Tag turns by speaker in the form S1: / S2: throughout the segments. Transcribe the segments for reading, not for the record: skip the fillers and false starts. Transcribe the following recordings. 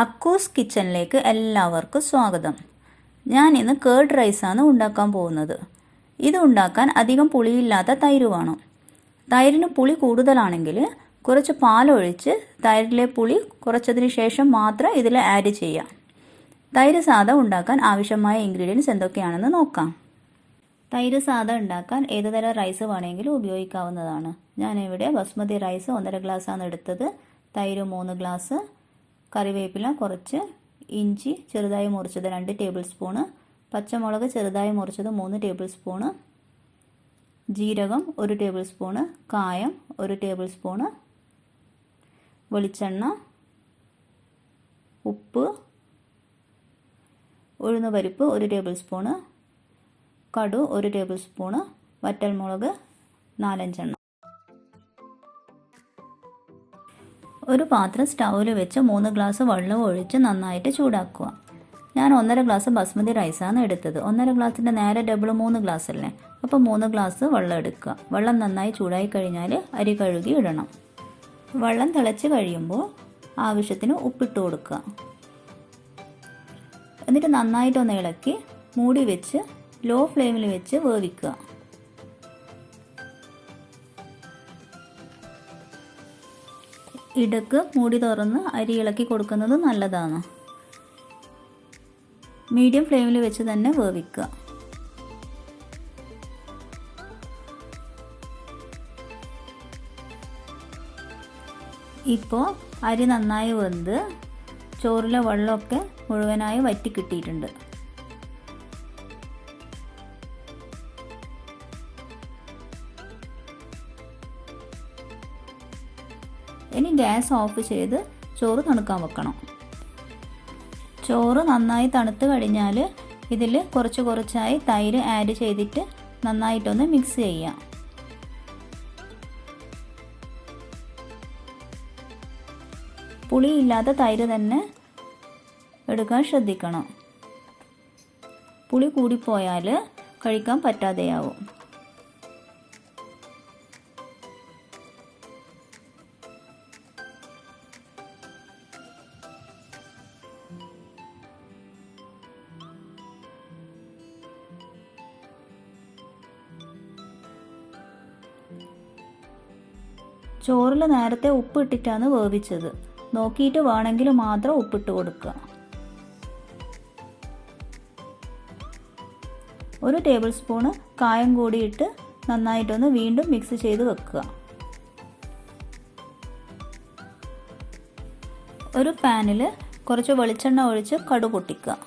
S1: അക്കൂസ് കിച്ചണിലേക്ക് എല്ലാവർക്കും സ്വാഗതം. ഞാൻ ഇന്ന് കേർഡ് റൈസാണ് ഉണ്ടാക്കാൻ പോകുന്നത്. ഇത് ഉണ്ടാക്കാൻ അധികം പുളിയില്ലാത്ത തൈര് വേണം. തൈരിന് പുളി കൂടുതലാണെങ്കിൽ കുറച്ച് പാലൊഴിച്ച് തൈരിലെ പുളി കുറച്ചതിന് ശേഷം മാത്രം ഇതിൽ ആഡ് ചെയ്യാം. തൈര് സാദ ഉണ്ടാക്കാൻ ആവശ്യമായ ഇൻഗ്രീഡിയൻസ് എന്തൊക്കെയാണെന്ന് നോക്കാം. തൈര് സാദ ഉണ്ടാക്കാൻ ഏത് തരം റൈസ് വേണമെങ്കിലും ഉപയോഗിക്കാവുന്നതാണ്. ഞാനിവിടെ ബസ്മതി റൈസ് 1.5 ഗ്ലാസ്സാണ് എടുത്തത്. തൈര് 3 ഗ്ലാസ്, കറിവേപ്പില കുറച്ച്, ഇഞ്ചി ചെറുതായി മുറിച്ചത് 2 ടേബിൾ സ്പൂണ്, പച്ചമുളക് ചെറുതായി മുറിച്ചത് 3 ടേബിൾ സ്പൂണ്, ജീരകം 1 ടേബിൾ സ്പൂണ്, കായം 1 ടേബിൾ സ്പൂണ്, വെളിച്ചെണ്ണ, ഉപ്പ്, ഉഴുന്നുപരിപ്പ് 1 ടേബിൾ സ്പൂണ്, കടു 1 ടേബിൾ സ്പൂണ്, വറ്റൽമുളക് 4-5 എണ്ണം. ഒരു പാത്രം സ്റ്റൗവിൽ വെച്ച് 3 ഗ്ലാസ് വെള്ളം ഒഴിച്ച് നന്നായിട്ട് ചൂടാക്കുക. ഞാൻ 1.5 ഗ്ലാസ് ബസ്മതി റൈസാണ് എടുത്തത്. 1.5 ഗ്ലാസിൻ്റെ നേരെ ഡബിൾ 3 ഗ്ലാസ് അല്ലേ, അപ്പോൾ 3 ഗ്ലാസ് വെള്ളം എടുക്കുക. വെള്ളം നന്നായി ചൂടായി കഴിഞ്ഞാൽ അരി കഴുകി ഇടണം. വെള്ളം തിളച്ച് കഴിയുമ്പോൾ ആവശ്യത്തിന് ഉപ്പിട്ട് കൊടുക്കുക. എന്നിട്ട് നന്നായിട്ടൊന്ന് ഇളക്കി മൂടി വെച്ച് ലോ ഫ്ലെയിമിൽ വെച്ച് വേവിക്കുക. ഇടയ്ക്ക് മൂടി തുറന്ന് അരി ഇളക്കി കൊടുക്കുന്നത് നല്ലതാണ്. മീഡിയം ഫ്ലെയിമിൽ വെച്ച് തന്നെ വേവിക്കുക. ഇപ്പോൾ അരി നന്നായി വെന്ത് ചോറിലെ വെള്ളമൊക്കെ മുഴുവനായി വറ്റി കിട്ടിയിട്ടുണ്ട്. ഇനി ഗ്യാസ് ഓഫ് ചെയ്ത് ചോറ് തണുക്കാൻ വെക്കണം. ചോറ് നന്നായി തണുത്ത് കഴിഞ്ഞാൽ ഇതിൽ കുറച്ചായി തൈര് ആഡ് ചെയ്തിട്ട് നന്നായിട്ടൊന്ന് മിക്സ് ചെയ്യാം. പുളിയില്ലാത്ത തൈര് തന്നെ എടുക്കാൻ ശ്രദ്ധിക്കണം. പുളി കൂടിപ്പോയാൽ കഴിക്കാൻ പറ്റാതെയാവും. ചോറിൽ നേരത്തെ ഉപ്പ് ഇട്ടിട്ടാണ് വേവിച്ചത്. നോക്കിയിട്ട് വേണമെങ്കിൽ മാത്രം ഉപ്പിട്ട് കൊടുക്കുക. 1 ടേബിൾ സ്പൂണ് കായം കൂടിയിട്ട് നന്നായിട്ടൊന്ന് വീണ്ടും മിക്സ് ചെയ്ത് വെക്കുക. ഒരു പാനിൽ കുറച്ച് വെളിച്ചെണ്ണ ഒഴിച്ച് കടു പൊട്ടിക്കുക.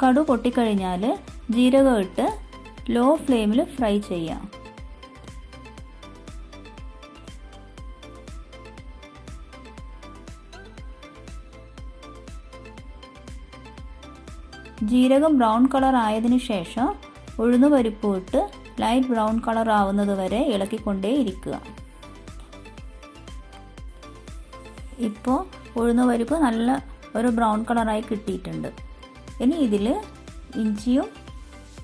S1: കടു പൊട്ടിക്കഴിഞ്ഞാൽ ജീരകം ഇട്ട് ലോ ഫ്ലെയിമിൽ ഫ്രൈ ചെയ്യാം. ജീരകം ബ്രൗൺ കളർ ആയതിനു ശേഷം ഉഴുന്നുപരിപ്പ് ഇട്ട് ലൈറ്റ് ബ്രൗൺ കളർ ആവുന്നത് വരെ ഇളക്കിക്കൊണ്ടേ ഇരിക്കുക. ഇപ്പോൾ ഉഴുന്നുപരിപ്പ് നല്ല ഒരു ബ്രൗൺ കളറായി കിട്ടിയിട്ടുണ്ട്. ഇനി ഇതിൽ ഇഞ്ചിയും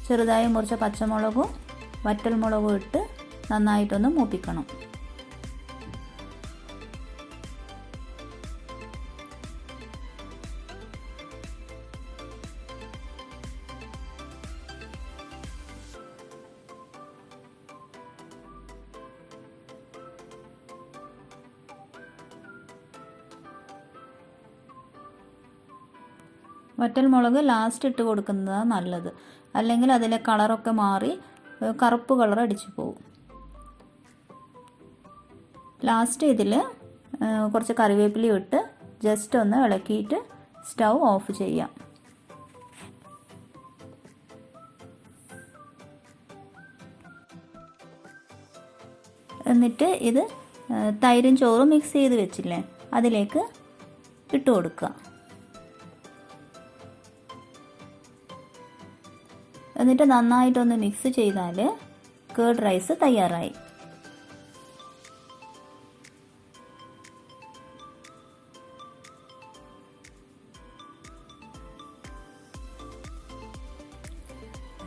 S1: ചെറുതായി മുറിച്ച പച്ചമുളകും വറ്റൽമുളകും ഇട്ട് നന്നായിട്ടൊന്ന് മൂപ്പിക്കണം. വറ്റൽമുളക് ലാസ്റ്റ് ഇട്ട് കൊടുക്കുന്നതാണ് നല്ലത്, അല്ലെങ്കിൽ അതിലെ കളറൊക്കെ മാറി കറുപ്പ് കളർ അടിച്ചു പോകും. ലാസ്റ്റ് ഇതിൽ കുറച്ച് കറിവേപ്പില ഇട്ട് ജസ്റ്റ് ഒന്ന് ഇളക്കിയിട്ട് സ്റ്റൗ ഓഫ് ചെയ്യാം. എന്നിട്ട് ഇത് തൈരും ചോറും മിക്സ് ചെയ്ത് വെച്ചില്ലേ അതിലേക്ക് ഇട്ട് കൊടുക്കുക. എന്നിട്ട് നന്നായിട്ടൊന്ന് മിക്സ് ചെയ്താൽ കേർഡ് റൈസ് തയ്യാറായി.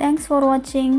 S1: Thanks for watching.